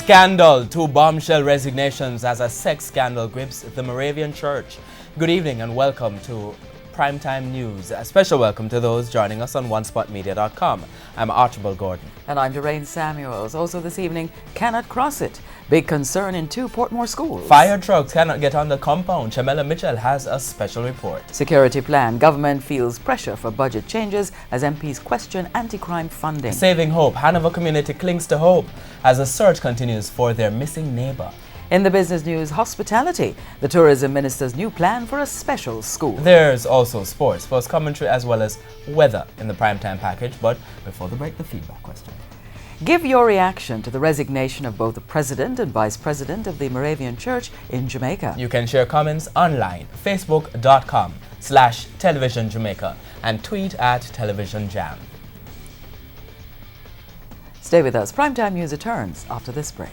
Scandal to bombshell resignations as a sex scandal grips the Moravian Church. Good evening and welcome to Primetime News. A special welcome to those joining us on onespotmedia.com. I'm Archibald Gordon. And I'm Doreen Samuels. Also this evening, cannot cross it. Big concern in 2 Portmore schools. Fire trucks cannot get on the compound. Shamela Mitchell has a special report. Security plan. Government feels pressure for budget changes as MPs question anti-crime funding. Saving hope. Hanover community clings to hope as a search continues for their missing neighbor. In the business news, hospitality. The tourism minister's new plan for a special school. There's also sports commentary as well as weather in the primetime package. But before the break, the feedback question. Give your reaction to the resignation of both the president and vice president of the Moravian Church in Jamaica. You can share comments online, facebook.com/Television Jamaica and tweet at Television Jam. Stay with us. Primetime News returns after this break.